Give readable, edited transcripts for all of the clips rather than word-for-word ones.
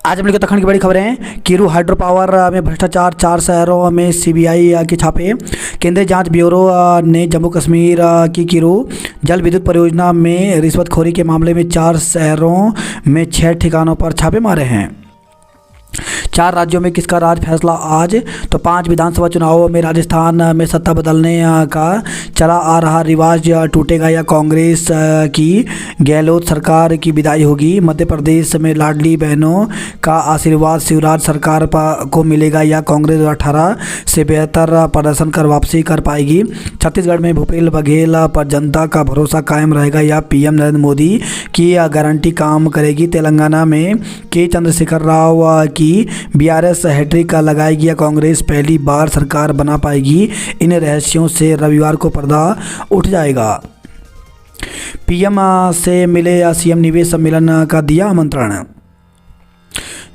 आज हम लोग दखन की बड़ी खबरें हैं। कीरू हाइड्रो पावर में भ्रष्टाचार, 4 शहरों में सीबीआई के छापे। केंद्रीय जांच ब्यूरो ने जम्मू कश्मीर की कीरू जल विद्युत परियोजना में रिश्वतखोरी के मामले में 4 शहरों में 6 ठिकानों पर छापे मारे हैं। 4 राज्यों में किसका राज, फैसला आज। तो 5 विधानसभा चुनावों में राजस्थान में सत्ता बदलने का चला आ रहा रिवाज टूटेगा या कांग्रेस की गहलोत सरकार की विदाई होगी। मध्य प्रदेश में लाडली बहनों का आशीर्वाद शिवराज सरकार को मिलेगा या कांग्रेस 18 से बेहतर प्रदर्शन कर वापसी कर पाएगी। छत्तीसगढ़ में भूपेश बघेल पर जनता का भरोसा कायम रहेगा या पीएम नरेंद्र मोदी की गारंटी काम करेगी। तेलंगाना में के चंद्रशेखर राव की बीआरएस हैट्रिक लगाएगी या कांग्रेस पहली बार सरकार बना पाएगी। इन रहस्यों से रविवार को पर्दा उठ जाएगा। पीएम से मिले या सीएम निवेश सम्मेलन का दिया आमंत्रण।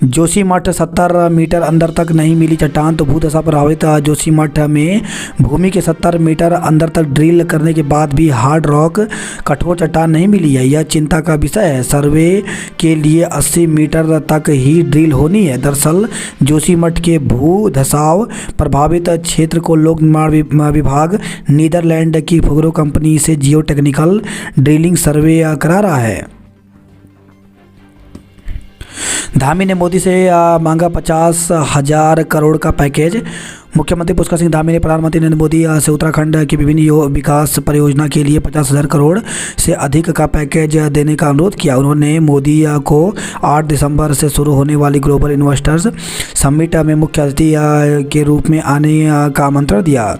जोशीमठ 70 मीटर अंदर तक नहीं मिली चट्टान, तो भूदशा प्रभावित जोशीमठ में भूमि के 70 मीटर अंदर तक ड्रिल करने के बाद भी हार्ड रॉक कठोर चट्टान नहीं मिली है। यह चिंता का विषय है। सर्वे के लिए 80 मीटर तक ही ड्रिल होनी है। दरअसल जोशीमठ के भू धसाव प्रभावित क्षेत्र को लोक निर्माण विभाग नीदरलैंड की फुगरो कंपनी से जियो टेक्निकल ड्रिलिंग सर्वे करा रहा है। धामी ने मोदी से मांगा 50,000 करोड़ का पैकेज। मुख्यमंत्री पुष्कर सिंह धामी ने प्रधानमंत्री नरेंद्र मोदी से उत्तराखंड की विभिन्न विकास परियोजना के लिए 50,000 करोड़ से अधिक का पैकेज देने का अनुरोध किया। उन्होंने मोदी को 8 दिसंबर से शुरू होने वाली ग्लोबल इन्वेस्टर्स समिट में मुख्य अतिथि के रूप में आने का आमंत्रण दिया।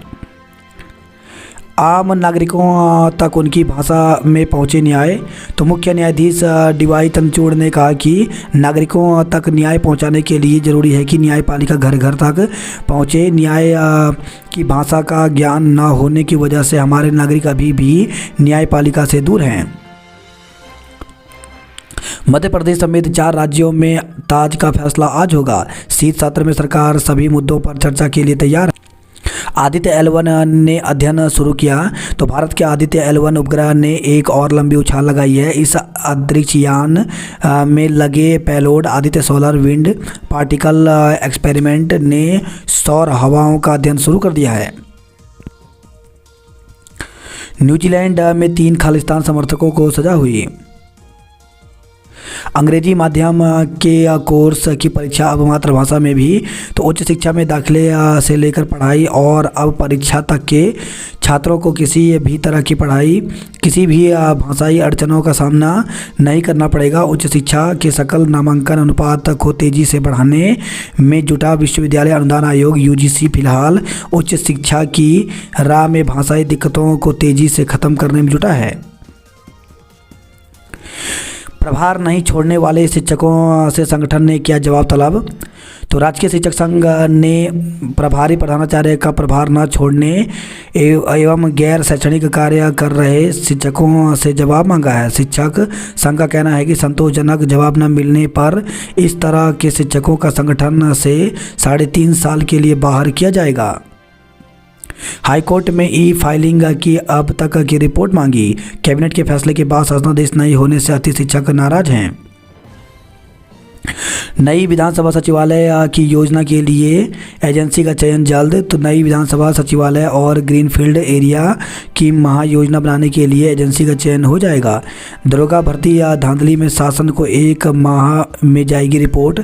आम नागरिकों तक उनकी भाषा में पहुंचे न्याय। तो मुख्य न्यायाधीश डीवाई चंद्रचूड़ ने कहा कि नागरिकों तक न्याय पहुंचाने के लिए ज़रूरी है कि न्यायपालिका घर घर तक पहुंचे। न्याय की भाषा का ज्ञान न होने की वजह से हमारे नागरिक अभी भी न्यायपालिका से दूर हैं। मध्य प्रदेश समेत 4 राज्यों में ताज का फैसला आज होगा। शीत सत्र में सरकार सभी मुद्दों पर चर्चा के लिए तैयार है। आदित्य L1 ने अध्ययन शुरू किया। तो भारत के आदित्य L1 उपग्रह ने एक और लंबी उछाल लगाई है। इस अंतरिक्ष यान में लगे payload Aditya solar wind particle experiment ने सौर हवाओं का अध्ययन शुरू कर दिया है। न्यूजीलैंड में 3 खालिस्तान समर्थकों को सजा हुई। अंग्रेजी माध्यम के कोर्स की परीक्षा अब मातृभाषा में भी। तो उच्च शिक्षा में दाखिले से लेकर पढ़ाई और अब परीक्षा तक के छात्रों को किसी भी तरह की पढ़ाई, किसी भी भाषाई अड़चनों का सामना नहीं करना पड़ेगा। उच्च शिक्षा के सकल नामांकन अनुपात को तेज़ी से बढ़ाने में जुटा विश्वविद्यालय अनुदान आयोग यूजीसी फिलहाल उच्च शिक्षा की राह में भाषाई दिक्कतों को तेज़ी से ख़त्म करने में जुटा है। प्रभार नहीं छोड़ने वाले शिक्षकों से संगठन ने किया जवाब तलब। तो राजकीय शिक्षक संघ ने प्रभारी प्रधानाचार्य का प्रभार न छोड़ने एवं गैर शैक्षणिक कार्य कर रहे शिक्षकों से जवाब मांगा है। शिक्षक संघ का कहना है कि संतोषजनक जवाब न मिलने पर इस तरह के शिक्षकों का संगठन से 3.5 साल के लिए बाहर किया जाएगा। हाईकोर्ट में ई फाइलिंग की अब तक की रिपोर्ट मांगी। कैबिनेट के फैसले के बाद शासनादेश नहीं होने से अति शिक्षक नाराज हैं। नई विधानसभा सचिवालय की योजना के लिए एजेंसी का चयन जल्द। तो नई विधानसभा सचिवालय और ग्रीनफील्ड एरिया की महायोजना बनाने के लिए एजेंसी का चयन हो जाएगा। दरोगा भर्ती या धांधली में शासन को 1 माह में जाएगी रिपोर्ट।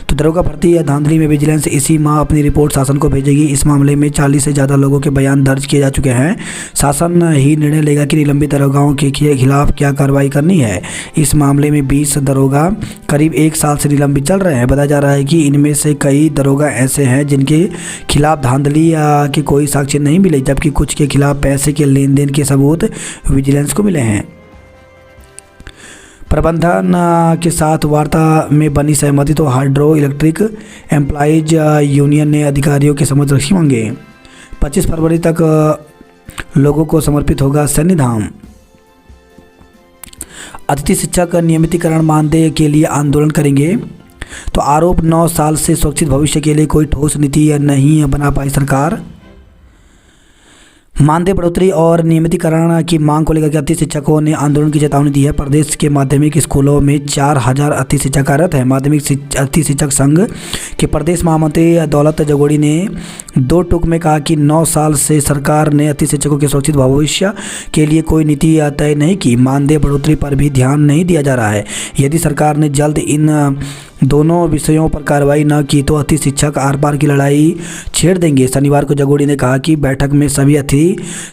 तो दरोगा भर्ती या धांधली में विजिलेंस इसी माह अपनी रिपोर्ट शासन को भेजेगी। इस मामले में 40 से ज़्यादा लोगों के बयान दर्ज किए जा चुके हैं। शासन ही निर्णय लेगा कि निलंबित दरोगाओं के खिलाफ क्या कार्रवाई करनी है। इस मामले में 20 दरोगा करीब 1 साल से निलंबित चल रहे हैं। बताया जा रहा है कि इनमें से कई दरोगा ऐसे हैं जिनके खिलाफ धांधली के कोई साक्ष्य नहीं मिले, जबकि कुछ के खिलाफ पैसे के लेन देन के सबूत विजिलेंस को मिले हैं। प्रबंधन के साथ वार्ता में बनी सहमति। तो हाइड्रो इलेक्ट्रिक एम्प्लॉइज यूनियन ने अधिकारियों के समझ रखी मांगे। 25 फरवरी तक लोगों को समर्पित होगा सैन्य धाम। अतिथि शिक्षक नियमितीकरण मानदेय के लिए आंदोलन करेंगे। तो आरोप 9 साल से सुरक्षित भविष्य के लिए कोई ठोस नीति नहीं बना पाई सरकार। मानदेय बढ़ोतरी और नियमितीकरण की मांग को लेकर के अतिथि शिक्षकों ने आंदोलन की चेतावनी दी है। प्रदेश के माध्यमिक स्कूलों में 4000 अतिथि शिक्षक कार्यरत है। माध्यमिक अतिथि शिक्षक संघ के प्रदेश महामंत्री दौलत जगोड़ी ने दो टूक में कहा कि 9 साल से सरकार ने अतिथि शिक्षकों के सुरक्षित भविष्य के लिए कोई नीति तय नहीं की। मानदेय बढ़ोतरी पर भी ध्यान नहीं दिया जा रहा है। यदि सरकार ने जल्द इन दोनों विषयों पर कार्रवाई न की तो अतिथि शिक्षक आर पार की लड़ाई छेड़ देंगे। शनिवार को जगोड़ी ने कहा कि बैठक में सभी अतिथि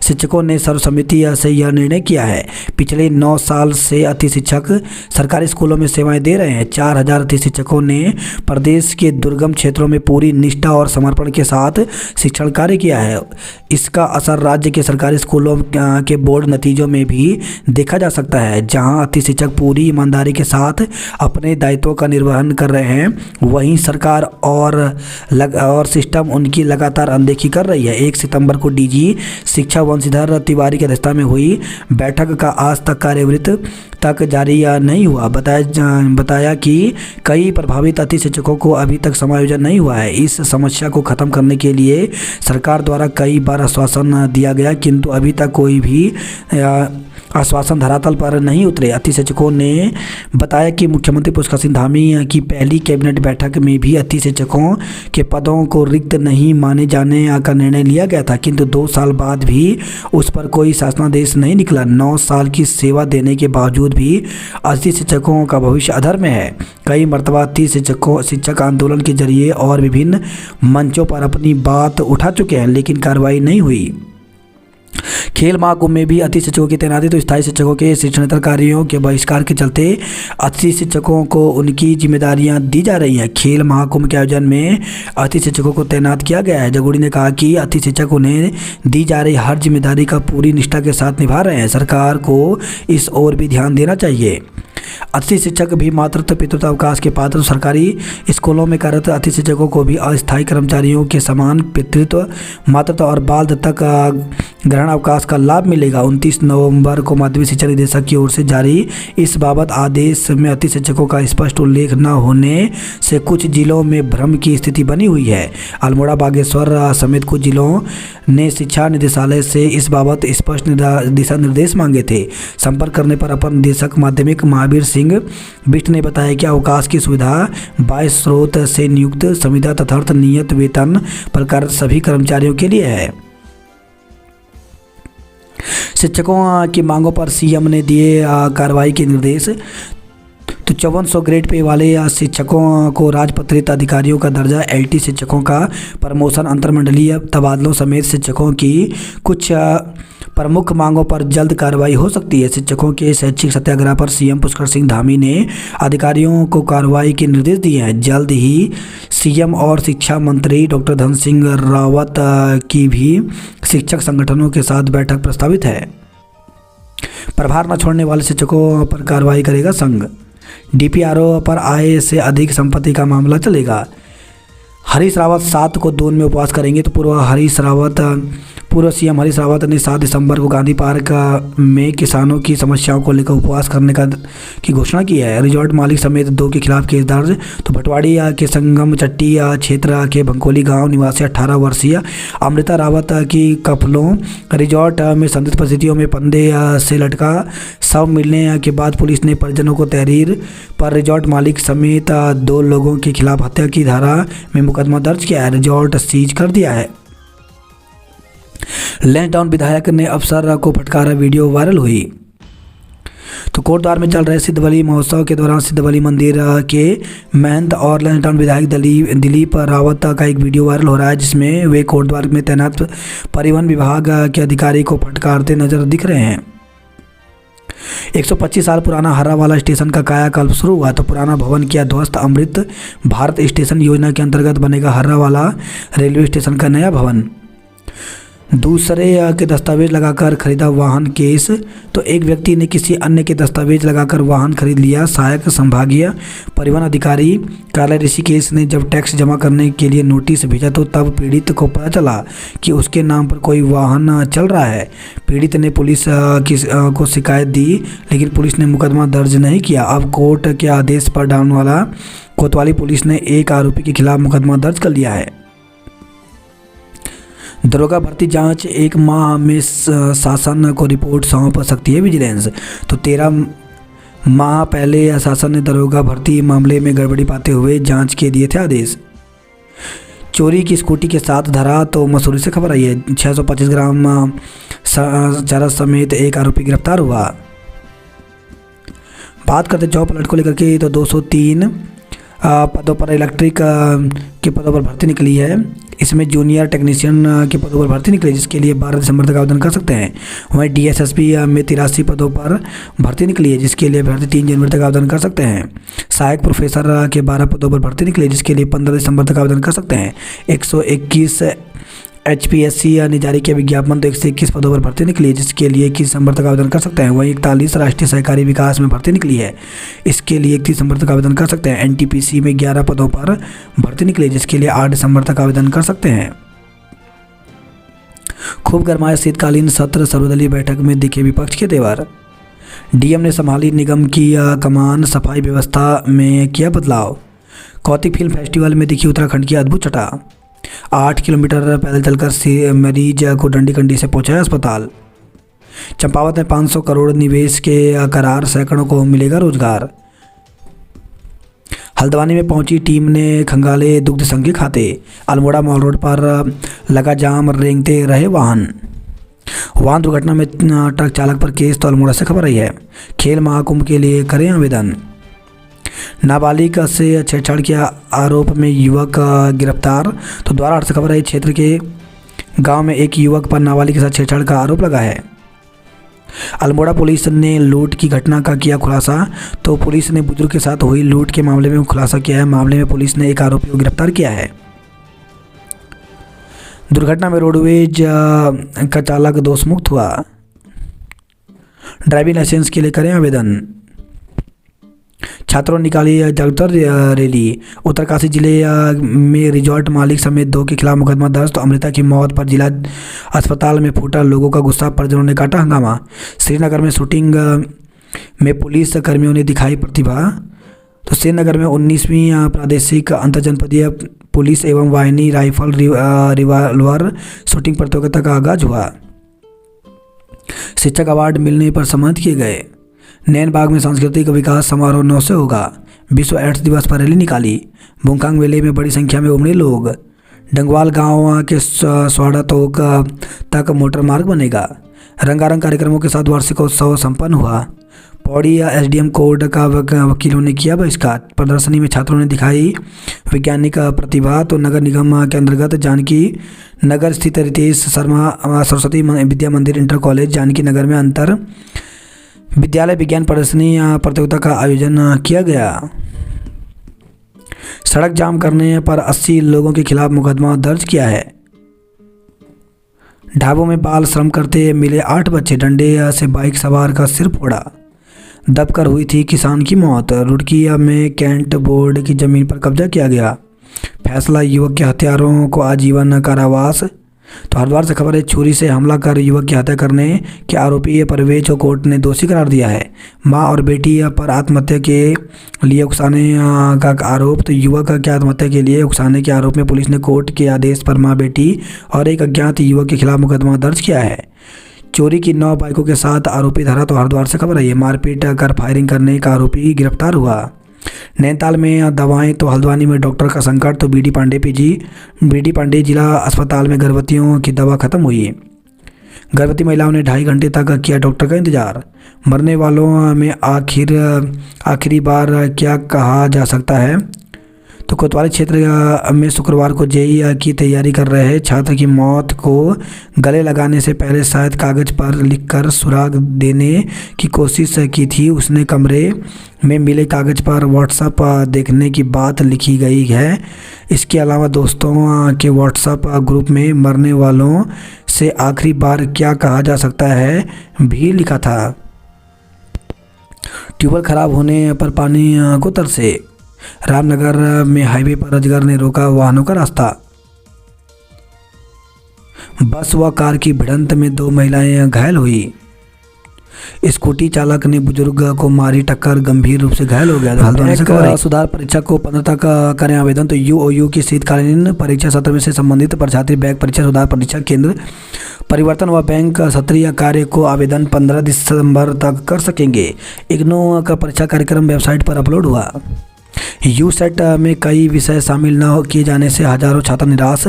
शिक्षकों ने सर्वसम्मति से यह निर्णय किया है। पिछले 9 साल से अतिथि शिक्षक सरकारी स्कूलों में सेवाएं दे रहे हैं। 4000 अतिथि शिक्षकों ने प्रदेश के दुर्गम क्षेत्रों में पूरी निष्ठा और समर्पण के साथ शिक्षण कार्य किया है। इसका असर राज्य के सरकारी स्कूलों के बोर्ड नतीजों में भी देखा जा सकता है। जहाँ अतिथि शिक्षक पूरी ईमानदारी के साथ अपने दायित्वों का निर्वहन कर रहे हैं, वहीं सरकार और सिस्टम उनकी लगातार अनदेखी कर रही है। 1 सितंबर को डीजी शिक्षा वंशीधर तिवारी की अध्यक्षता में हुई बैठक का आज तक कार्यवृत्त तक जारी नहीं हुआ। बताया कि कई प्रभावित अतिथि शिक्षकों को अभी तक समायोजन नहीं हुआ है। इस समस्या को खत्म करने के लिए सरकार द्वारा कई बार आश्वासन दिया गया, किंतु अभी तक कोई भी आश्वासन धरातल पर नहीं उतरे। अतिथि शिक्षकों ने बताया कि मुख्यमंत्री पुष्कर सिंह धामी की पहली कैबिनेट बैठक में भी अतिथि शिक्षकों के पदों को रिक्त नहीं माने जाने का निर्णय लिया गया था, किंतु 2 साल बाद भी उस पर कोई शासनादेश नहीं निकला। 9 साल की सेवा देने के बावजूद भी अतिथि शिक्षकों का भविष्य अधर में है। कई मर्तबा अतिथि शिक्षक आंदोलन के जरिए और विभिन्न मंचों पर अपनी बात उठा चुके हैं, लेकिन कार्रवाई नहीं हुई। खेल महाकुंभ में भी अतिथि शिक्षकों की तैनाती तो स्थायी शिक्षकों के शिक्षणेतर कार्यों के बहिष्कार के चलते अतिथि शिक्षकों को उनकी जिम्मेदारियां दी जा रही हैं। खेल महाकुंभ के आयोजन में अतिथि शिक्षकों को तैनात किया गया है। जगोड़ी ने कहा कि अतिथि शिक्षक उन्हें दी जा रही हर जिम्मेदारी का पूरी निष्ठा के साथ निभा रहे हैं। सरकार को इस ओर भी ध्यान देना चाहिए। अतिथि शिक्षक भी मातृत्व पितृत्व अवकाश के पात्र। सरकारी स्कूलों में कार्यरत अतिथि शिक्षकों को भी अस्थायी कर्मचारियों के समान पितृत्व, मातृत्व और बाल दत्तक ग्रहण अवकाश का लाभ मिलेगा। 29 नवंबर को माध्यमिक शिक्षा निदेशक की ओर से जारी इस बाबत आदेश में अतिथि शिक्षकों का स्पष्ट उल्लेख न होने से कुछ जिलों में भ्रम की स्थिति बनी हुई है। अल्मोड़ा, बागेश्वर समेत कुछ जिलों ने शिक्षा निदेशालय से इस बाबत स्पष्ट दिशा निर्देश मांगे थे। संपर्क करने पर अपर निदेशक माध्यमिक महावीर सिंह बिष्ट ने बताया कि अवकाश की सुविधा 22 स्रोत से नियुक्त संविदा तथार्थ नियत वेतन पर कार्यरत सभी कर्मचारियों के लिए है। शिक्षकों की मांगों पर सीएम ने दिए कार्रवाई के निर्देश। तो 5400 ग्रेड पे वाले शिक्षकों को राजपत्रित अधिकारियों का दर्जा, एलटी शिक्षकों का प्रमोशन, अंतरमंडलीय तबादलों समेत शिक्षकों की कुछ प्रमुख मांगों पर जल्द कार्रवाई हो सकती है। शिक्षकों के शैक्षिक सत्याग्रह पर सीएम पुष्कर सिंह धामी ने अधिकारियों को कार्रवाई के निर्देश दिए हैं। जल्द ही सीएम और शिक्षा मंत्री डॉक्टर धन सिंह रावत की भी शिक्षक संगठनों के साथ बैठक प्रस्तावित है। प्रभार न छोड़ने वाले शिक्षकों पर कार्रवाई करेगा संघ। डीपीआरओ पर आय से अधिक संपत्ति का मामला चलेगा। हरीश रावत 7 को दून में उपवास करेंगे। तो पूर्व सीएम हरीश रावत ने 7 दिसंबर को गांधी पार्क में किसानों की समस्याओं को लेकर उपवास करने की घोषणा की है। रिजॉर्ट मालिक समेत 2 के खिलाफ केस दर्ज। तो भटवाड़ी के संगम चट्टी क्षेत्र के भंकोली गांव निवासी 18 वर्षीय अमृता रावत की कफलों रिजॉर्ट में संदिग्ध परिस्थितियों में फंदे से लटका शव मिलने के बाद पुलिस ने परिजनों को तहरीर पर रिजॉर्ट मालिक समेत 2 लोगों के खिलाफ हत्या की धारा में मुकदमा दर्ज किया है। रिजॉर्ट सीज कर दिया है। लैंसडाउन विधायक ने अफसर को फटकारा, वीडियो वायरल हुई। तो कोटद्वार में चल रहे सिद्धबली महोत्सव के दौरान सिद्धबली मंदिर के महंत और लैंसडाउन विधायक दिलीप रावत का एक वीडियो वायरल हो रहा है, जिसमें वे कोटद्वार में तैनात परिवहन विभाग के अधिकारी को फटकारते नजर दिख रहे हैं। 125 साल पुराना हर्रावाला स्टेशन का कायाकल्प शुरू हुआ। तो पुराना भवन किया ध्वस्त। अमृत भारत स्टेशन योजना के अंतर्गत बनेगा हर्रावाला रेलवे स्टेशन का नया भवन। दूसरे के दस्तावेज लगाकर खरीदा वाहन केस। तो एक व्यक्ति ने किसी अन्य के दस्तावेज लगाकर वाहन खरीद लिया। सहायक संभागीय परिवहन अधिकारी कार्यालय ऋषिकेश ने जब टैक्स जमा करने के लिए नोटिस भेजा तो तब पीड़ित को पता चला कि उसके नाम पर कोई वाहन चल रहा है। पीड़ित ने पुलिस को शिकायत दी, लेकिन पुलिस ने मुकदमा दर्ज नहीं किया। अब कोर्ट के आदेश पर डाउनवाला कोतवाली पुलिस ने एक आरोपी के खिलाफ मुकदमा दर्ज कर लिया है। दरोगा भर्ती जांच 1 माह में शासन को रिपोर्ट सौंप सकती है विजिलेंस। तो 13 माह पहले शासन ने दरोगा भर्ती मामले में गड़बड़ी पाते हुए जांच के दिए थे आदेश। चोरी की स्कूटी के साथ धरा। तो मसूरी से खबर आई है, 625 ग्राम चरस समेत एक आरोपी गिरफ्तार हुआ। बात करते जॉब अलर्ट को लेकर के, तो 203 पदों पर इलेक्ट्रिक के पदों पर भर्ती निकली है। इसमें जूनियर टेक्नीशियन के पदों पर भर्ती निकली, जिसके लिए 12 दिसंबर तक आवेदन कर सकते हैं। वहीं DSSP में 83 पदों पर भर्ती निकली है, जिसके लिए अभ्यर्थी 3 जनवरी तक आवेदन कर सकते हैं। सहायक प्रोफेसर के 12 पदों पर भर्ती निकली, जिसके लिए 15 दिसंबर तक आवेदन कर सकते हैं। 121 HPSC ने जारी किया विज्ञापन, तो 121 पदों पर भर्ती निकली है, जिसके लिए 21 दिसंबर तक आवेदन कर सकते हैं। वहीं 41 राष्ट्रीय सहकारी विकास में भर्ती निकली है, इसके लिए 31 दिसंबर तक आवेदन कर सकते हैं। NTPC में 11 पदों पर भर्ती निकली, जिसके लिए 8 दिसंबर तक आवेदन कर सकते हैं। खूब गरमाए शीतकालीन सत्र, सर्वदलीय बैठक में दिखे विपक्ष के तेवर। DM ने संभाली निगम की कमान, सफाई व्यवस्था में किया बदलाव। कौतिक फिल्म फेस्टिवल में दिखी उत्तराखंड की अद्भुत छटा। 8 किलोमीटर पैदल चलकर मरीज को डंडी कंडी से पहुंचाया अस्पताल। चंपावत में 500 करोड़ निवेश के करार, सैकड़ों को मिलेगा रोजगार। हल्द्वानी में पहुंची टीम ने खंगाले दुग्ध संघ के खाते। अल्मोड़ा मॉल रोड पर लगा जाम, रेंगते रहे वाहन दुर्घटना में ट्रक चालक पर केस। तो अल्मोड़ा से खबर आई है, खेल महाकुंभ के लिए करें आवेदन। नाबालिग से छेड़छाड़ के आरोप में युवक गिरफ्तार। तो द्वारा से खबर है, क्षेत्र के गांव में एक युवक पर नाबालिग के साथ छेड़छाड़ का आरोप लगा है। अल्मोड़ा पुलिस ने लूट की घटना का किया खुलासा। तो पुलिस ने बुजुर्ग के साथ हुई लूट के मामले में खुलासा किया है। मामले में पुलिस ने एक आरोपी को गिरफ्तार किया है। दुर्घटना में रोडवेज का चालक दोषमुक्त हुआ। ड्राइविंग लाइसेंस के लिए करें आवेदन। छात्रों ने निकाली जागरूकता रैली। उत्तरकाशी जिले में रिजॉर्ट मालिक समेत 2 के खिलाफ मुकदमा दर्ज। तो अमृता की मौत पर जिला अस्पताल में फूटा लोगों का गुस्सा, परिजनों ने काटा हंगामा। श्रीनगर में शूटिंग में पुलिस कर्मियों ने दिखाई प्रतिभा। तो श्रीनगर में 19वीं प्रादेशिक अंतरजनपदीय पुलिस एवं वाहिनी राइफल रिवाल्वर शूटिंग प्रतियोगिता का आगाज हुआ। शिक्षक अवार्ड मिलने पर सम्मानित किए गए। नैनबाग में सांस्कृतिक विकास समारोह 9 से होगा। विश्व एड्स दिवस पर रैली निकाली। बुंगकांग मेले में बड़ी संख्या में उमड़े लोग। डंगवाल गांव के स्वाड़ा तोक तक मोटर मार्ग बनेगा। रंगारंग कार्यक्रमों के साथ वार्षिकोत्सव संपन्न हुआ। पौड़ी SDM कोर्ट का वकीलों ने किया बहिष्कार। प्रदर्शनी में छात्रों ने दिखाई वैज्ञानिक प्रतिभा। तो नगर निगम के अंतर्गत जानकी नगर स्थित रितेश शर्मा सरस्वती विद्या मंदिर इंटर कॉलेज जानकी नगर में अंतर विद्यालय विज्ञान प्रदर्शनी प्रतियोगिता का आयोजन किया गया। सड़क जाम करने पर 80 लोगों के खिलाफ मुकदमा दर्ज किया है। ढाबों में बाल श्रम करते मिले 8 बच्चे, डंडे से बाइक सवार का सिर फोड़ा। दबकर हुई थी किसान की मौत। रुड़की में कैंट बोर्ड की जमीन पर कब्जा किया गया। फैसला, युवक के हत्यारों को आजीवन कारावास। तो हरिद्वार से खबर है, छुरी से हमला कर युवक की हत्या करने के आरोपी परवेज को कोर्ट ने दोषी करार दिया है। मां और बेटी पर आत्महत्या के लिए उकसाने का आरोप। तो युवक के आत्महत्या के लिए उकसाने के आरोप में पुलिस ने कोर्ट के आदेश पर मां, बेटी और एक अज्ञात युवक के खिलाफ मुकदमा दर्ज किया है। चोरी की 9 बाइकों के साथ आरोपी धरा। तो हरिद्वार से खबर है, मारपीट कर फायरिंग करने का आरोपी गिरफ्तार हुआ। नैनीताल में दवाएं। तो हल्द्वानी में डॉक्टर का संकट। तो BD पांडे जिला अस्पताल में गर्भवतियों की दवा खत्म हुई। गर्भवती महिलाओं ने 2.5 घंटे तक किया डॉक्टर का इंतजार। मरने वालों में आखिरी बार क्या कहा जा सकता है। तो कोतवाली क्षेत्र में शुक्रवार को JEE की तैयारी कर रहे छात्र की मौत को गले लगाने से पहले शायद कागज पर लिखकर सुराग देने की कोशिश की थी। उसने कमरे में मिले कागज पर व्हाट्सएप देखने की बात लिखी गई है। इसके अलावा दोस्तों के व्हाट्सएप ग्रुप में मरने वालों से आखिरी बार क्या कहा जा सकता है भी लिखा था। ट्यूबवेल खराब होने पर पानी को तरसे। रामनगर में हाईवे पर अजगर ने रोका वाहनों का रास्ता। बस व कार की भिड़ंत में 2 महिलाएं घायल हुई। स्कूटी चालक ने बुजुर्ग को मारी टक्कर, गंभीर रूप से घायल हो गया। सुधार परीक्षा को 15 तक करें आवेदन। तो यूओयू की शीतकालीन परीक्षा सत्र में से संबंधित परीक्षार्थी बैक परीक्षा, सुधार परीक्षा, केंद्र परिवर्तन व बैंक सत्रीय कार्य को आवेदन 15 दिसंबर तक कर सकेंगे। इग्नू का परीक्षा कार्यक्रम वेबसाइट पर अपलोड हुआ। यूसेट में कई विषय शामिल न किए जाने से हजारों छात्र निराश।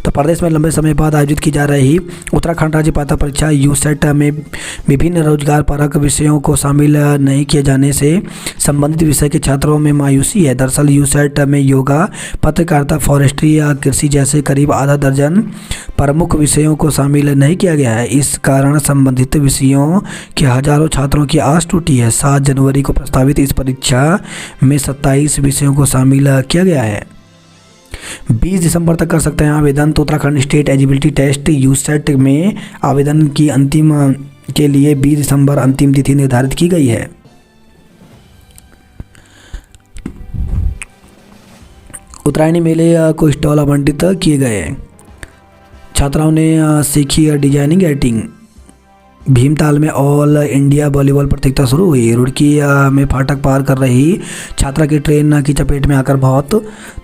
तो प्रदेश में लंबे समय बाद आयोजित की जा रही उत्तराखंड राज्य पात्रता परीक्षा यूसेट में विभिन्न रोजगार परक विषयों को शामिल नहीं किए जाने से संबंधित विषय के छात्रों में मायूसी है। दरअसल यूसेट में योगा, पत्रकारिता, फॉरेस्ट्री या कृषि जैसे करीब आधा दर्जन प्रमुख विषयों को शामिल नहीं किया गया है। इस कारण संबंधित विषयों के हजारों छात्रों की आस टूटी है। 7 जनवरी को प्रस्तावित इस परीक्षा में 27 विषयों को शामिल किया गया है। 20 दिसंबर तक कर सकते हैं आवेदन। तो उत्तराखंड स्टेट एलिजिबिलिटी टेस्ट यूसेट में आवेदन की अंतिम के लिए 20 दिसंबर अंतिम तिथि निर्धारित की गई है। उत्तरायणी मेले को स्टॉल आवंटित किए गए। छात्राओं ने सीखी डिजाइनिंग एडिटिंग। भीमताल में ऑल इंडिया वॉलीबॉल प्रतियोगिता शुरू हुई। रुड़की में फाटक पार कर रही छात्रा की ट्रेन की चपेट में आकर मौत।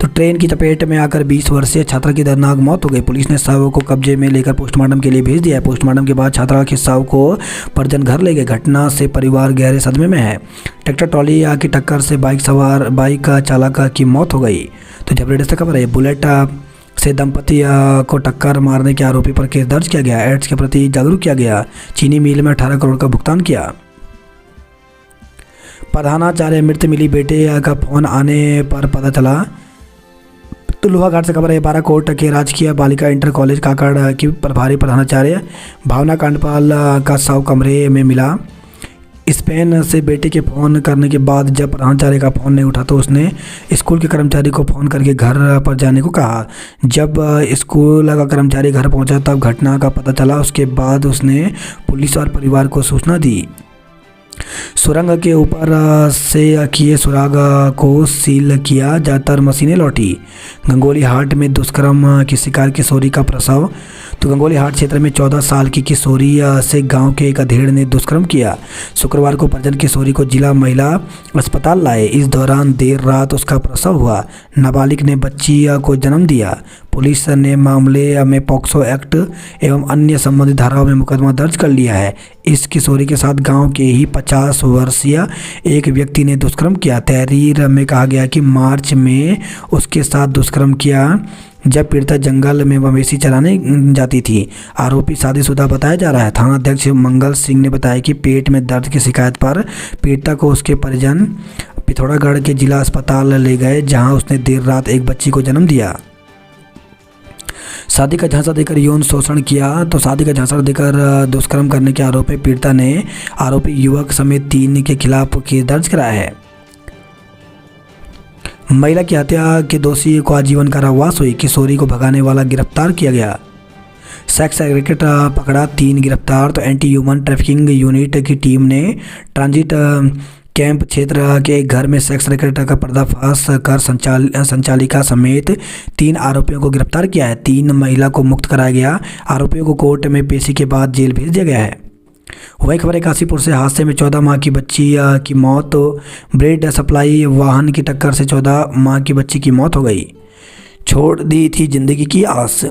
तो ट्रेन की चपेट में आकर 20 वर्षीय छात्रा की दर्दनाक मौत हो गई। पुलिस ने शव को कब्जे में लेकर पोस्टमार्टम के लिए भेज दिया है। पोस्टमार्टम के बाद छात्रा के शव को परिजन घर ले गए। घटना से परिवार गहरे सदमे में है। ट्रैक्टर ट्रॉली की टक्कर से बाइक चालक की मौत हो गई। तो जबरदस्त खबर है। बुलेट से दंपति को टक्कर मारने के आरोपी पर केस दर्ज किया गया। एड्स के प्रति जागरूक किया गया। चीनी मिल में 18 करोड़ का भुगतान किया। प्रधानाचार्य मृत मिली बेटे का फोन आने पर पता चला। तो लोहाघाट से खबर है। बाराकोट के राजकीय बालिका इंटर कॉलेज काकड़ की प्रभारी प्रधानाचार्य भावना कांडपाल का शव कमरे में मिला। स्पेन से बेटे के फ़ोन करने के बाद जब प्रधानाचार्य का फ़ोन नहीं उठा तो उसने स्कूल के कर्मचारी को फ़ोन करके घर पर जाने को कहा। जब स्कूल का कर्मचारी घर पहुंचा तब घटना का पता चला। उसके बाद उसने पुलिस और परिवार को सूचना दी। सुरंग के ऊपर से किए सुराग को सील किया, ज़्यादातर मशीनें लौटी। गंगोली हाट में दुष्कर्म की शिकार किशोरी का प्रसव। तो गंगोली हाट क्षेत्र में 14 साल की किशोरी से गांव के एक अधेड़ ने दुष्कर्म किया। शुक्रवार को परिजन किशोरी को जिला महिला अस्पताल लाए। इस दौरान देर रात उसका प्रसव हुआ। नाबालिग ने बच्ची को जन्म दिया। पुलिस ने मामले में पॉक्सो एक्ट एवं अन्य संबंधित धाराओं में मुकदमा दर्ज कर लिया है। इस किशोरी के साथ गांव के ही 50 वर्षीय एक व्यक्ति ने दुष्कर्म किया। तहरीर में कहा गया कि मार्च में उसके साथ दुष्कर्म किया जब पीड़िता जंगल में मवेशी चराने जाती थी। आरोपी शादीशुदा बताया जा रहा है। थाना अध्यक्ष मंगल सिंह ने बताया कि पेट में दर्द की शिकायत पर पीड़िता को उसके परिजन पिथौरागढ़ के जिला अस्पताल ले गए, जहां उसने देर रात एक बच्ची को जन्म दिया। शादी का झांसा देकर यौन शोषण किया। तो शादी का झांसा देकर दुष्कर्म करने के आरोप में पीड़िता ने आरोपी युवक समेत 3 के खिलाफ केस दर्ज कराया है। महिला की हत्या के दोषी को आजीवन कारावास हुई। किशोरी को भगाने वाला गिरफ्तार किया गया। सेक्स रैकेट पकड़ा, 3 गिरफ्तार। तो एंटी ह्यूमन ट्रैफिकिंग यूनिट की टीम ने ट्रांजिट कैंप क्षेत्र के एक घर में सेक्स रैकेट का पर्दाफाश कर संचालिका समेत 3 आरोपियों को गिरफ्तार किया है। 3 महिला को मुक्त कराया गया। आरोपियों को कोर्ट में पेशी के बाद जेल भेज दिया गया है। वही खबर है काशीपुर से। हादसे में 14 माह की बच्ची की मौत। तो ब्रेड सप्लाई वाहन की टक्कर से 14 माह की बच्ची की मौत हो गई। छोड़ दी थी जिंदगी की आस।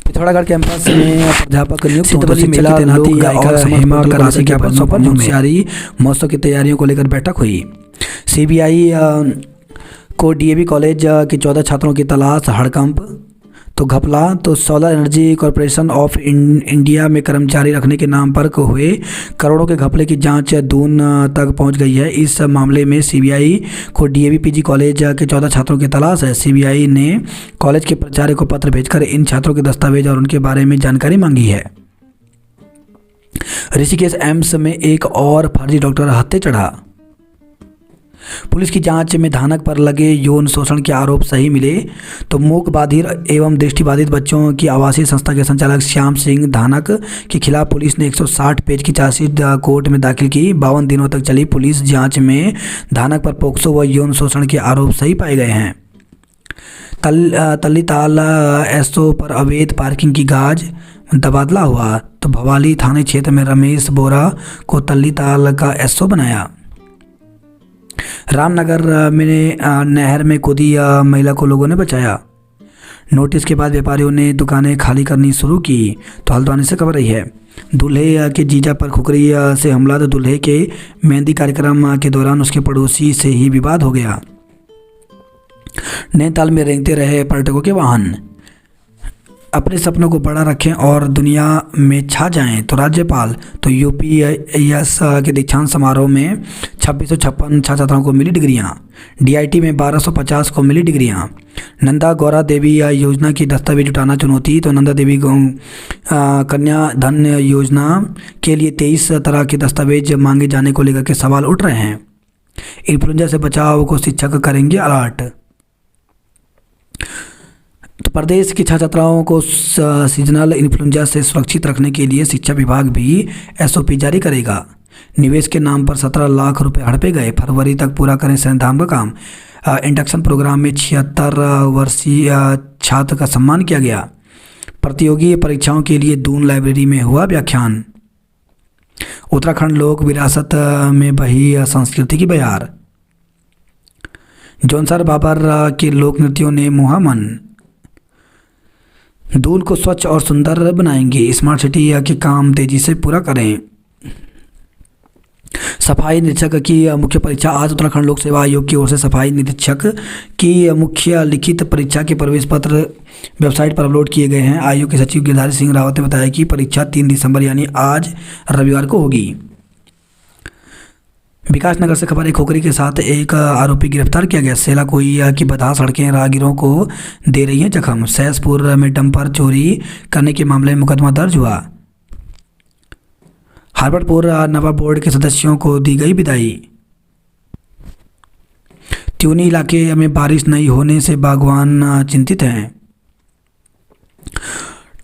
पिथौरागढ़ कैंपस में अध्यापक नियुक्त महोत्सव की तैयारियों को लेकर बैठक हुई। सीबीआई को डीएवी कॉलेज के 14 छात्रों की तलाश, हड़कंप। तो घपला। तो solar energy corporation of India में कर्मचारी रखने के नाम पर हुए करोड़ों के घपले की जांच दून तक पहुंच गई है। इस मामले में सीबीआई को डीएवी पीजी कॉलेज के 14 छात्रों की तलाश है। सीबीआई ने कॉलेज के प्राचार्य को पत्र भेजकर इन छात्रों के दस्तावेज और उनके बारे में जानकारी मांगी है। ऋषिकेश एम्स में एक और फर्जी डॉक्टर हत्थे चढ़ा। पुलिस की जांच में धानक पर लगे यौन शोषण के आरोप सही मिले। तो मूक बाधिर एवं दृष्टिबाधित बच्चों की आवासीय संस्था के संचालक श्याम सिंह धानक के खिलाफ पुलिस ने 160 पेज की चार्जशीट कोर्ट में दाखिल की। 52 दिनों तक चली पुलिस जांच में धानक पर पोक्सो व यौन शोषण के आरोप सही पाए गए हैं। तल्लीताल एसओ पर अवैध पार्किंग की गाज। तबादला हुआ तो भवाली थाने क्षेत्र में रमेश बोरा को तल्ली ताल का एसओ बनाया। रामनगर में नहर में कूदी महिला को लोगों ने बचाया। नोटिस के बाद व्यापारियों ने दुकानें खाली करनी शुरू की। तो हल्द्वानी से खबर रही है, दूल्हे के जीजा पर खुकरी से हमला। तो दूल्हे के मेहंदी कार्यक्रम के दौरान उसके पड़ोसी से ही विवाद हो गया। नैनीताल में रेंगते रहे पर्यटकों के वाहन। अपने सपनों को बड़ा रखें और दुनिया में छा जाएं। तो राज्यपाल तो यूपीएस के दीक्षांत समारोह में 2656 छात्र छात्राओं को मिली डिग्रियां। डीआईटी में 1250 को मिली डिग्रियां। नंदा गौरा देवी योजना की दस्तावेज जुटाना चुनौती। तो नंदा देवी कन्या धन योजना के लिए 23 तरह के दस्तावेज मांगे जाने को लेकर के सवाल उठ रहे हैं। इन्फ्लुएंजा से बचाव को शिक्षक करेंगे अलर्ट। तो प्रदेश की छात्र छात्राओं को सीजनल इन्फ्लुएंजा से सुरक्षित रखने के लिए शिक्षा विभाग भी एसओपी जारी करेगा। निवेश के नाम पर 17 लाख रुपए हड़पे गए। फरवरी तक पूरा करें सैंधाम का काम। इंडक्शन प्रोग्राम में 76 वर्षीय छात्र का सम्मान किया गया। प्रतियोगी परीक्षाओं के लिए दून लाइब्रेरी में हुआ व्याख्यान। उत्तराखंड लोक विरासत में बही संस्कृति की बयार। जौनसर बाबर के लोक नृत्यों ने मोहा मन। दून को स्वच्छ और सुंदर बनाएंगे। स्मार्ट सिटी के काम तेजी से पूरा करें। सफाई निरीक्षक की मुख्य परीक्षा आज। उत्तराखंड लोक सेवा आयोग की ओर से सफाई निरीक्षक की मुख्य लिखित परीक्षा के प्रवेश पत्र वेबसाइट पर अपलोड किए गए हैं। आयोग के सचिव गिरधारी सिंह रावत ने बताया कि परीक्षा 3 दिसंबर यानी आज रविवार को होगी। विकासनगर से खबर है, खोखरी के साथ एक आरोपी गिरफ्तार किया गया। सेला कोई की बदहा सड़कें राहगीरों को दे रही हैं जख्म। सैसपुर में डंपर चोरी करने के मामले में मुकदमा दर्ज हुआ। हार्बरपुर नवा बोर्ड के सदस्यों को दी गई विदाई। त्यूनी इलाके में बारिश नहीं होने से बागवान चिंतित हैं।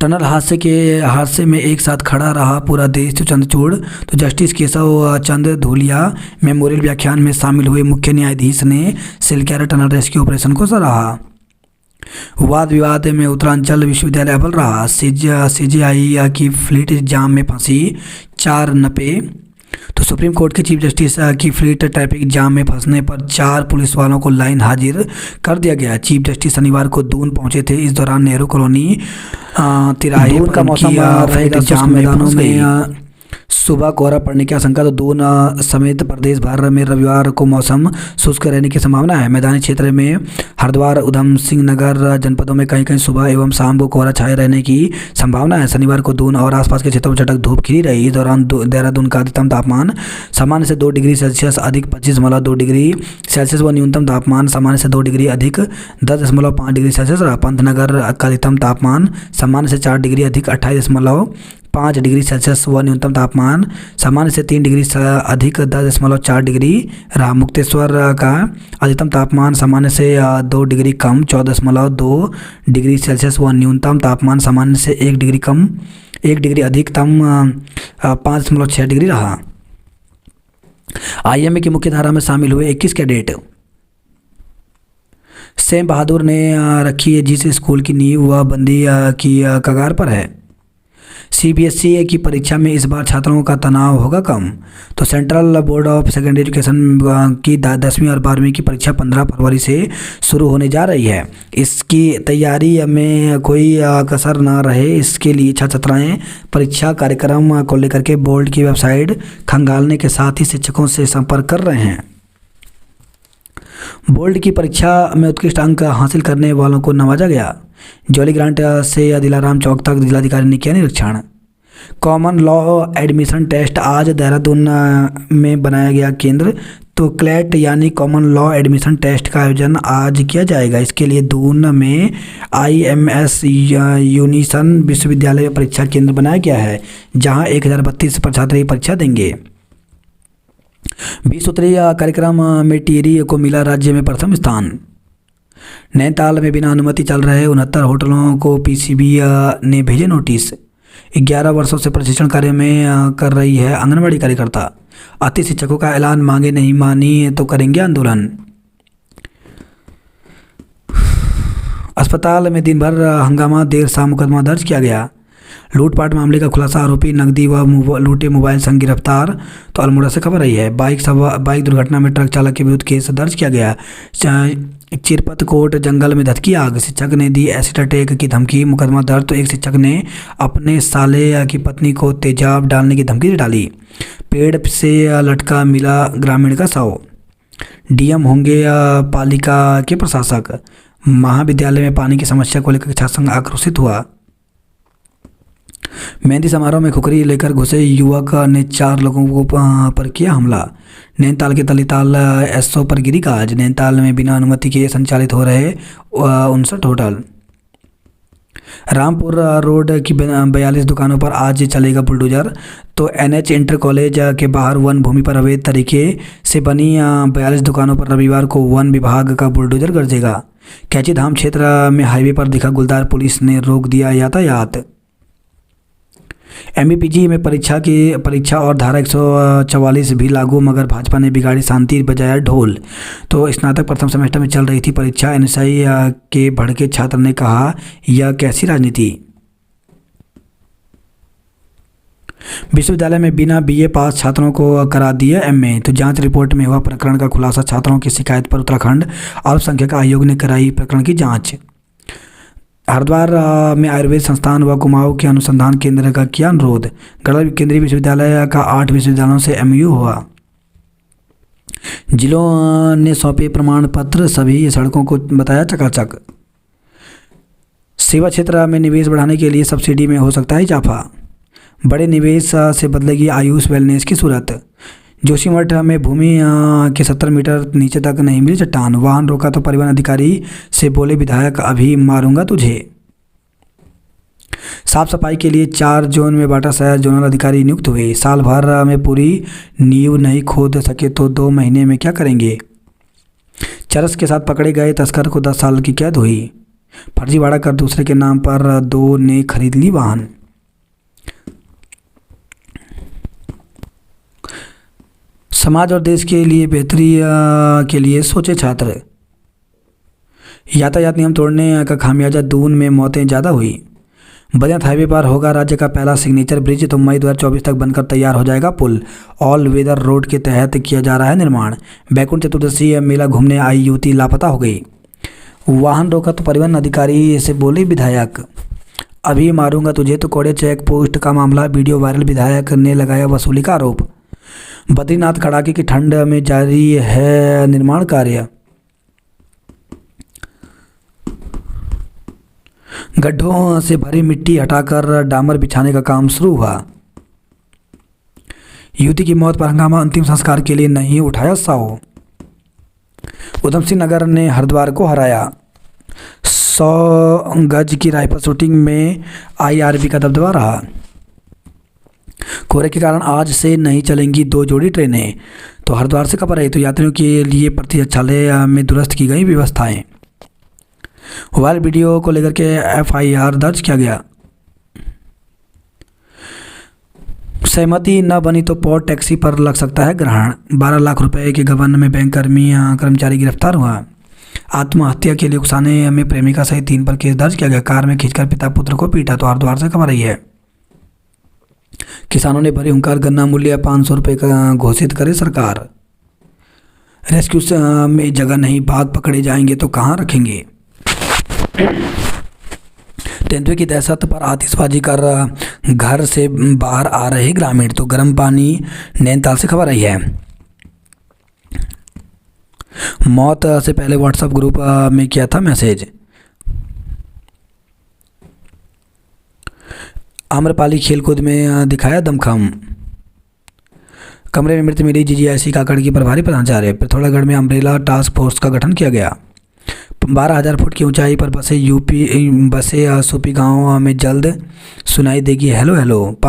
टनल हादसे में एक साथ खड़ा रहा पूरा देश। तो चंद्रचूड़ तो जस्टिस केशव चंद्र धूलिया मेमोरियल व्याख्यान में शामिल हुए मुख्य न्यायाधीश ने सिलक्यारा टनल रेस्क्यू ऑपरेशन को सराहा। वाद विवाद में उत्तरांचल विश्वविद्यालय अव्वल रहा। सीजेआई की फ्लीट जाम में फंसी 4 नपे। तो सुप्रीम कोर्ट के चीफ जस्टिस की फ्लीट ट्रैफिक जाम में फंसने पर 4 पुलिस वालों को लाइन हाजिर कर दिया गया। चीफ जस्टिस शनिवार को दून पहुंचे थे। इस दौरान नेहरू कॉलोनी तिराहे दून का मौसम रहेगा जाम मैदानों में सुबह कोहरा पड़ने की आशंका। तो दून समेत प्रदेश भर में रविवार को मौसम शुष्क रहने की संभावना है। मैदानी क्षेत्र में हरिद्वार उधम सिंह नगर जनपदों में कहीं कहीं सुबह एवं शाम को कोहरा छाए रहने की संभावना है। शनिवार को दून और आसपास के क्षेत्रों में चटक धूप खिली रही। इस दौरान देहरादून का अधिकतम तापमान सामान्य से 2 डिग्री सेल्सियस अधिक 25.2 डिग्री सेल्सियस व न्यूनतम तापमान सामान्य से 2 डिग्री अधिक 10.5 डिग्री सेल्सियस रहा। पंतनगर का अधिकतम तापमान सामान्य से 4 डिग्री अधिक 28.5 डिग्री सेल्सियस व न्यूनतम तापमान सामान्य से 3 डिग्री अधिक 10.4 डिग्री रहा। मुक्तेश्वर का अधिकतम तापमान सामान्य से 2 डिग्री कम 14.2 डिग्री सेल्सियस व न्यूनतम तापमान सामान्य से 1 डिग्री कम 1 डिग्री अधिकतम 5.6 डिग्री रहा। आईएमए की मुख्य धारा में शामिल हुए 21 कैडेट। सैम बहादुर ने रखी है जिस स्कूल की नींव वह बंदी की कगार पर है। सीबीएसई की परीक्षा में इस बार छात्रों का तनाव होगा कम। तो central board of secondary education की 10वीं और 12वीं की परीक्षा 15 फरवरी से शुरू होने जा रही है। इसकी तैयारी में कोई कसर ना रहे इसके लिए छात्र छात्राएँ परीक्षा कार्यक्रम को लेकर के बोर्ड की वेबसाइट खंगालने के साथ ही शिक्षकों से संपर्क कर रहे हैं। बोर्ड की परीक्षा में उत्कृष्ट अंक हासिल करने वालों को नवाजा गया। जॉली ग्रांट से दिलाराम चौक तक जिलाधिकारी ने किया निरीक्षण। कॉमन लॉ एडमिशन टेस्ट आज देहरादून में बनाया गया केंद्र। तो क्लैट यानी कॉमन लॉ एडमिशन टेस्ट का आयोजन आज किया जाएगा। इसके लिए दून में IMS यूनिसन विश्वविद्यालय में परीक्षा केंद्र बनाया गया है जहां 1032 परीक्षार्थी परीक्षा देंगे। 20 सूत्रीय कार्यक्रम में टिहरी को मिला राज्य में प्रथम स्थान। नैनीताल में बिना अनुमति चल रहे 69 होटलों को PCB ने भेजे नोटिस। 11 वर्षों से प्रशिक्षण कार्य में कर रही है आंगनबाड़ी कार्यकर्ता। अति शिक्षकों का ऐलान, मांगे नहीं मानी तो करेंगे आंदोलन। अस्पताल में दिन भर हंगामा, देर शाम मुकदमा दर्ज किया गया। लूटपाट मामले का खुलासा, आरोपी नकदी व लूटे मोबाइल संग गिरफ्तार। तो अल्मोड़ा से खबर आई है। बाइक दुर्घटना में ट्रक चालक के विरुद्ध केस दर्ज किया गया। चिरपतकोट जंगल में धधकी आग, शिक्षक ने दी एसिड अटैक की धमकी, मुकदमा दर्ज। तो एक शिक्षक ने अपने साले की पत्नी को तेजाब डालने की धमकी डाली। पेड़ से लटका मिला ग्रामीण का शव। डीएम होंगे पालिका के प्रशासक। महाविद्यालय में पानी की समस्या को लेकर छात्र संघ आक्रोशित हुआ। मेहंदी समारोह में खुखरी लेकर घुसे युवक ने 4 लोगों पर किया हमला। नैनीताल के तलीताल एसओ पर गिरी गाज। नैनीताल में बिना अनुमति के संचालित हो रहे 59 होटल। रामपुर रोड की 42 दुकानों पर आज चलेगा बुलडोजर। तो एनएच इंटर कॉलेज के बाहर वन भूमि पर अवैध तरीके से बनी 42 दुकानों पर रविवार को वन विभाग का बुलडोजर गरजेगा। कैची धाम क्षेत्र में हाईवे पर दिखा गुलदार, पुलिस ने रोक दिया यातायात। एमपीपीजी में परीक्षा और धारा 144 भी लागू, मगर भाजपा ने बिगाड़ी शांति, बजाया ढोल। तो स्नातक प्रथम सेमेस्टर में चल रही थी परीक्षा। एनएसआई के भड़के छात्र ने कहा, यह कैसी राजनीति। विश्वविद्यालय में बिना बीए पास छात्रों को करा दिया एमए। तो जांच रिपोर्ट में हुआ प्रकरण का खुलासा। छात्रों की शिकायत पर उत्तराखंड अल्पसंख्यक आयोग ने कराई प्रकरण की जांच। हरिद्वार में आयुर्वेद संस्थान व कुमाऊं के अनुसंधान केंद्र का किया अनुरोध। गढ़वा केंद्रीय विश्वविद्यालय का 8 विश्वविद्यालयों से एमओयू हुआ। जिलों ने सौंपे प्रमाण पत्र, सभी सड़कों को बताया चकाचक। सेवा क्षेत्र में निवेश बढ़ाने के लिए सब्सिडी में हो सकता है इजाफा। बड़े निवेश से बदलेगी आयुष वेलनेस की सूरत। जोशीमठ में भूमि के 70 मीटर नीचे तक नहीं मिली चट्टान। वाहन रोका तो परिवहन अधिकारी से बोले विधायक, अभी मारूंगा तुझे। साफ सफाई के लिए 4 जोन में बांटा शहर, जोनल अधिकारी नियुक्त हुए। साल भर में पूरी नींव नहीं खोद सके तो 2 महीने में क्या करेंगे। चरस के साथ पकड़े गए तस्कर को 10 साल की कैद हुई। फर्जीवाड़ा कर दूसरे के नाम पर 2 ने खरीद ली वाहन। समाज और देश के लिए बेहतरी के लिए सोचे छात्र। यातायात नियम तोड़ने का खामियाजा, दून में मौतें ज़्यादा हुई। बद्रीनाथ हाईवे पर होगा राज्य का पहला सिग्नेचर ब्रिज। तो मई 2024 तक बनकर तैयार हो जाएगा पुल। ऑल वेदर रोड के तहत किया जा रहा है निर्माण। बैकुंठ चतुर्दशी मेला घूमने आई युवती लापता हो गई। वाहन रोका तो परिवहन अधिकारी से बोले विधायक, अभी मारूंगा तुझे। तो कोड़े चेक पोस्ट का मामला, वीडियो वायरल, विधायक ने लगाया वसूली का आरोप। बद्रीनाथ कड़ाके की ठंड में जारी है निर्माण कार्य। गड्ढों से भरी मिट्टी हटाकर डामर बिछाने का काम शुरू हुआ। युवती की मौत पर हंगामा, अंतिम संस्कार के लिए नहीं उठाया साव। उधम सिंह नगर ने हरिद्वार को हराया। 100 गज की राइफल शूटिंग में आईआरबी का दबदबा रहा। कोहरे के कारण आज से नहीं चलेंगी 2 जोड़ी ट्रेनें। तो हरिद्वार से खबर आई। तो यात्रियों के लिए प्रतीक्षालय में दुरुस्त की गई व्यवस्थाएं। वायरल वीडियो को लेकर के एफआईआर दर्ज किया गया। सहमति न बनी तो पॉट टैक्सी पर लग सकता है ग्रहण। 12 लाख रुपए के गबन में बैंक कर्मचारी गिरफ्तार हुआ। आत्महत्या के लिए उकसाने में प्रेमिका सहित 3 पर केस दर्ज किया गया। कार में खींचकर पिता पुत्र को पीटा। तो हरिद्वार से खबर आई है। किसानों ने भरी हुंकार, गन्ना मूल्य 500 रुपये का घोषित करे सरकार। रेस्क्यू में जगह नहीं, बाघ पकड़े जाएंगे तो कहाँ रखेंगे। तेंदुए की दहशत पर आतिशबाजी कर घर से बाहर आ रहे ग्रामीण। तो गर्म पानी, नैनीताल से खबर आई है। मौत से पहले व्हाट्सएप ग्रुप में किया था मैसेज। आम्रपाली खेलकूद में दिखाया दमखम। कमरे में मृत मिली जीजीआईसी काकड़ की प्रभारी प्राचार्य। पिथौरागढ़ में अम्ब्रेला टास्क फोर्स का गठन किया गया। 12,000 फुट की ऊंचाई पर बसे सूपी गांव में जल्द सुनाई देगी हेलो हेलो।